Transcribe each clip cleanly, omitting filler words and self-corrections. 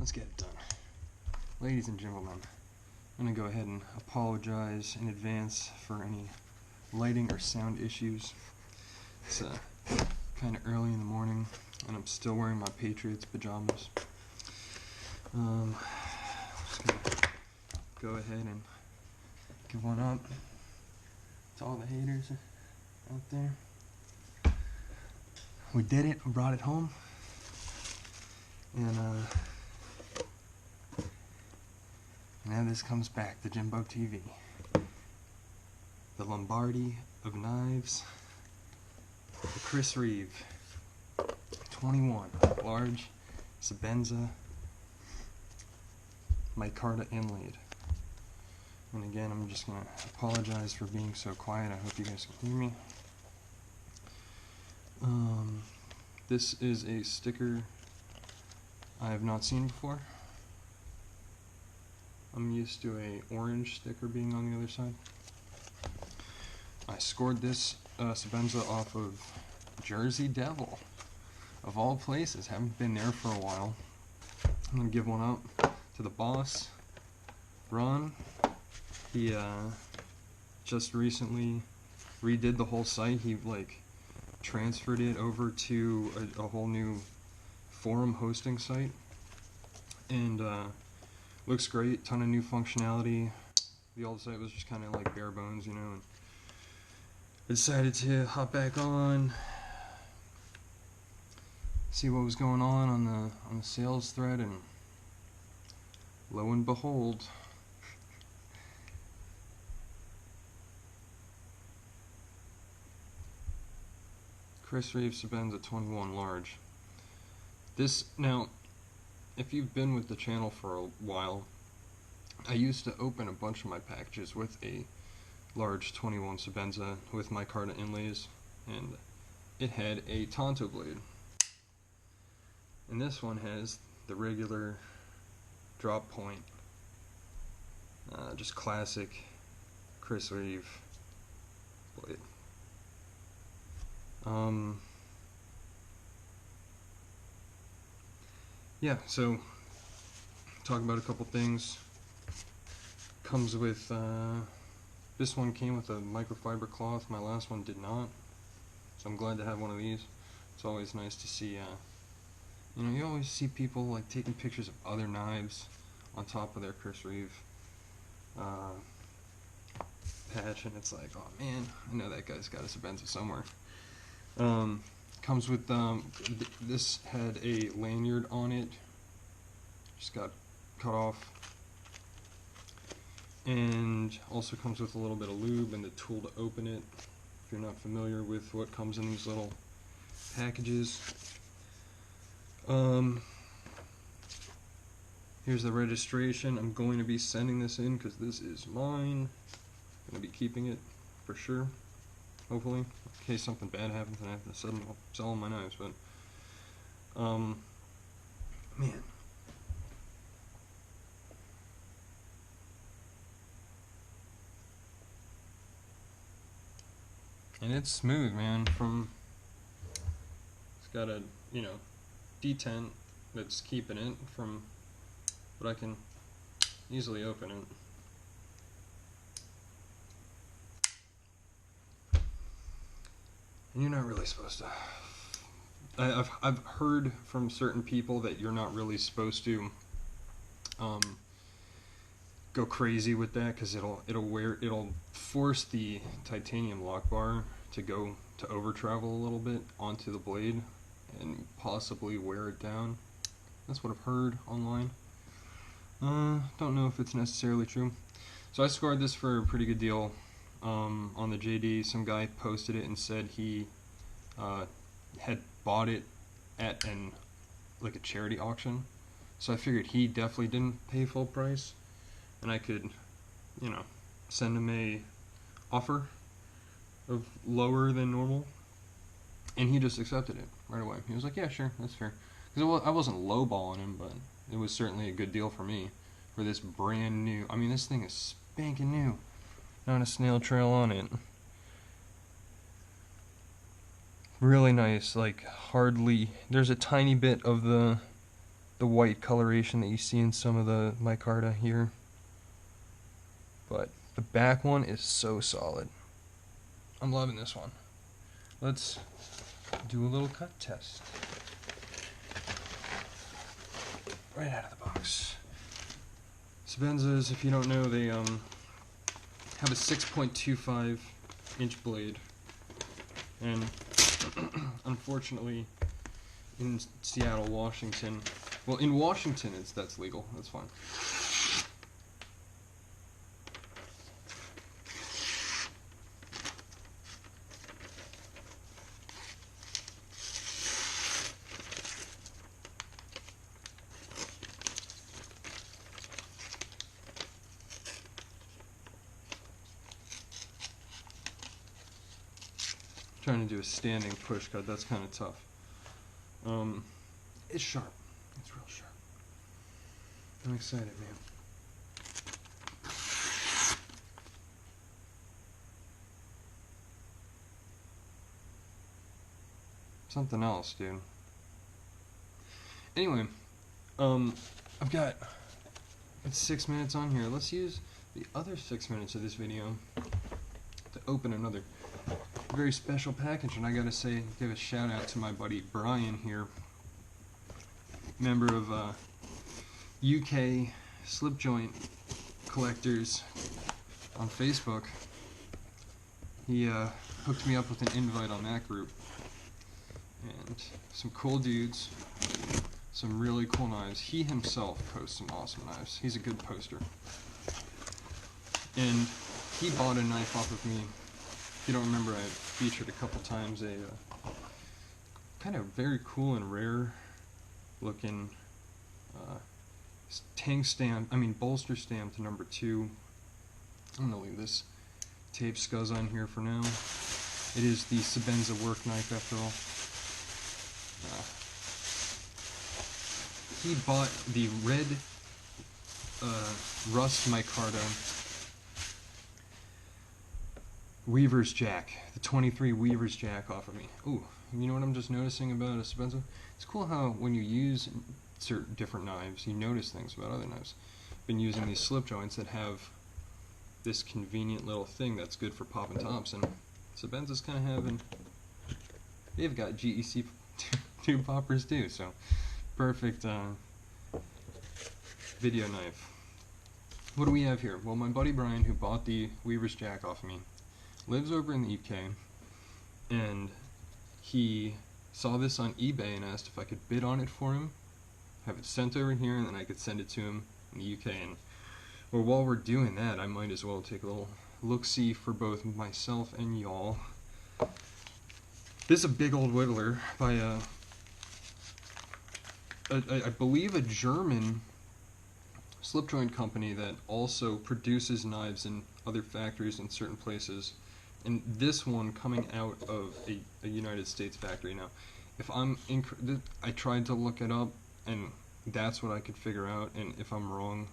let's get it done. Ladies and gentlemen, I'm going to go ahead and apologize in advance for any lighting or sound issues. It's kind of early in the morning, and I'm still wearing my Patriots pajamas. Just going to go ahead and give one up to all the haters out there. We did it, we brought it home, and now this comes back, the Jimbo TV. The Lombardi of knives, the Chris Reeve 21, large, Sebenza, micarta inlaid. And again, I'm just going to apologize for being so quiet. I hope you guys can hear me. This is a sticker I have not seen before. I'm used to a orange sticker being on the other side. I scored this Sebenza off of Jersey Devil, of all places. Haven't been there for a while. I'm gonna give one up to the boss, Ron. He just recently redid the whole site. He transferred it over to a whole new forum hosting site, and looks great. Ton of new functionality. The old site was just kind of like bare bones, you know, and I decided to hop back on, see what was going on the sales thread, and lo and behold, Chris Reeve Sebenza 21 large. This, now, if you've been with the channel for a while, I used to open a bunch of my packages with a large 21 Sebenza with micarta inlays, and it had a Tonto blade. And this one has the regular drop point, just classic Chris Reeve blade. Yeah, so talk about a couple things. Comes with this one came with a microfiber cloth. My last one did not, so I'm glad to have one of these. It's always nice to see. You know, you always see people like taking pictures of other knives on top of their Chris Reeve patch, and it's like, oh man, I know that guy's got a Sebenza somewhere. Comes with this had a lanyard on it, just got cut off, and also comes with a little bit of lube and the tool to open it, if you're not familiar with what comes in these little packages. Here's the registration. I'm going to be sending this in because this is mine. I'm going to be keeping it for sure, hopefully, in case something bad happens and I have to sell all my knives. But man, and it's smooth, man. It's got a, you know, detent that's keeping it from, but I can easily open it. And you're not really supposed to. I've heard from certain people that you're not really supposed to go crazy with that, because it'll force the titanium lock bar to over travel a little bit onto the blade and possibly wear it down. That's what I've heard online. Don't know if it's necessarily true. So I scored this for a pretty good deal. On the JD, some guy posted it and said he had bought it at a charity auction. So I figured he definitely didn't pay full price, and I could, you know, send him a offer of lower than normal, and he just accepted it right away. He was like, "Yeah, sure, that's fair." Because I wasn't lowballing him, but it was certainly a good deal for me for this brand new. I mean, this thing is spanking new. Not a snail trail on it. Really nice, like hardly, there's a tiny bit of the the white coloration that you see in some of the micarta here. But the back one is so solid. I'm loving this one. Let's do a little cut test. Right out of the box. Sebenzas, if you don't know, they have a 6.25 inch blade. And unfortunately, in Seattle, Washington, well, in Washington, that's legal. That's fine. Trying to do a standing push cut, that's kind of tough. It's sharp. It's real sharp. I'm excited, man. Something else, dude. Anyway, I've got, it's 6 minutes on here. Let's use the other 6 minutes of this video to open another very special package. And I gotta say, give a shout out to my buddy Brian here, member of UK slip joint collectors on Facebook. He hooked me up with an invite on that group, and some cool dudes, some really cool knives. He himself posts some awesome knives. He's a good poster, and he bought a knife off of me. If you don't remember, I featured a couple times a kind of very cool and rare looking bolster stamped number 2. I'm gonna leave this tape scuzz on here for now. It is the Sebenza work knife after all. He bought the red rust micarta Weaver's Jack, the 23 Weaver's Jack off of me. Ooh, you know what I'm just noticing about a Sebenza? It's cool how when you use certain different knives, you notice things about other knives. I've been using these slip joints that have this convenient little thing that's good for popping tops, and Sebenza's kind of having, they've got GEC tube poppers too, so perfect video knife. What do we have here? Well, my buddy Brian, who bought the Weaver's Jack off of me, lives over in the UK, and he saw this on eBay and asked if I could bid on it for him, have it sent over here, and then I could send it to him in the UK. And well, while we're doing that, I might as well take a little look-see for both myself and y'all. This is a big old Whittler by I believe a German slip joint company that also produces knives in other factories in certain places, and this one coming out of a United States factory. Now, if I'm I tried to look it up, and that's what I could figure out, and if I'm wrong,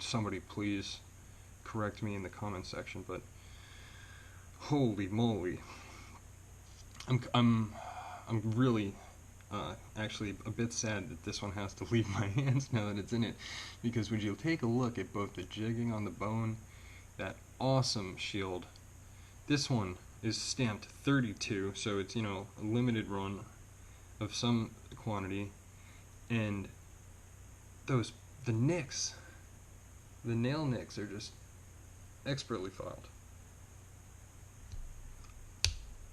somebody please correct me in the comment section. But holy moly, I'm really actually a bit sad that this one has to leave my hands now that it's in it, because when you take a look at both the jigging on the bone, that awesome shield, this one is stamped 32, so it's, you know, a limited run of some quantity, and the nicks, the nail nicks are just expertly filed.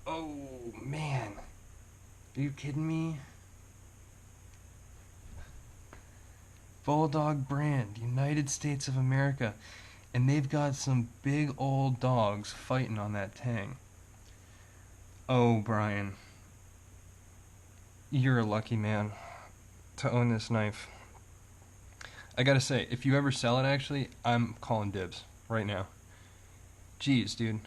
Oh man, are you kidding me? Bulldog brand, United States of America, and they've got some big old dogs fighting on that tang. Oh, Brian, you're a lucky man to own this knife. I gotta say, if you ever sell it, actually, I'm calling dibs right now. Jeez, dude.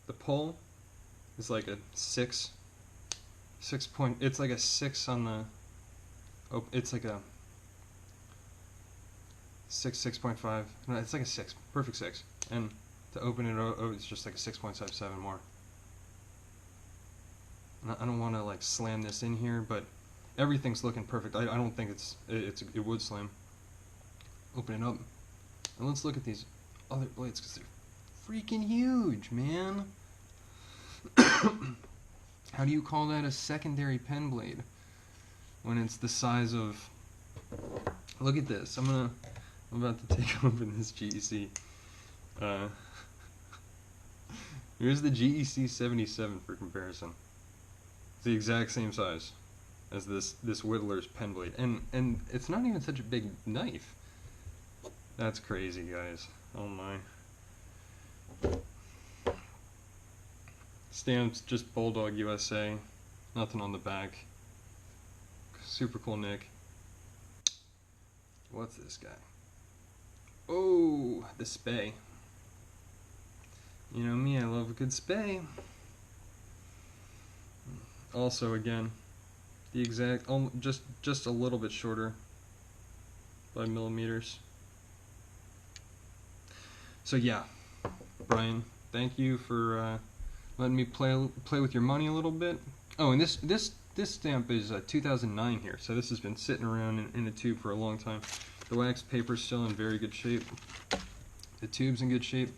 The pull is like a 6 point, it's like a 6 on the, oh, it's like a 6.5, no, it's like a 6, perfect 6, and to open it, oh, it's just like a 6.77 more. And I don't want to like slam this in here, but everything's looking perfect. I don't think it would slam. Open it up, and let's look at these other blades because they're freaking huge, man. How do you call that a secondary pen blade when it's the size of? Look at this. I'm about to take open this GEC. Here's the GEC 77 for comparison. It's the exact same size as this Whittler's pen blade, and it's not even such a big knife. That's crazy, guys. Oh my. Stamps just Bulldog USA. Nothing on the back. Super cool nick. What's this guy? Oh, the Spay. You know me, I love a good Spay. Also, again, the exact, just a little bit shorter by millimeters. So yeah, Brian, thank you for letting me play with your money a little bit. Oh, and this stamp is 2009 here, so this has been sitting around in a tube for a long time. The wax paper's still in very good shape. The tube's in good shape.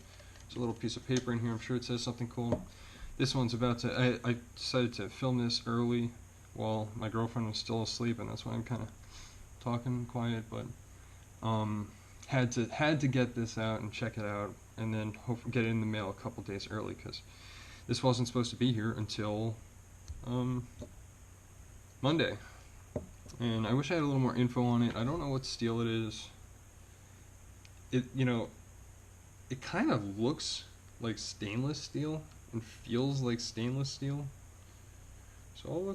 There's a little piece of paper in here. I'm sure it says something cool. This one's about to. I decided to film this early while my girlfriend was still asleep, and that's why I'm kind of talking quiet. But had to get this out and check it out, and then hopefully get it in the mail a couple days early because this wasn't supposed to be here until Monday. And I wish I had a little more info on it. I don't know what steel it is. It kind of looks like stainless steel and feels like stainless steel. So I'll look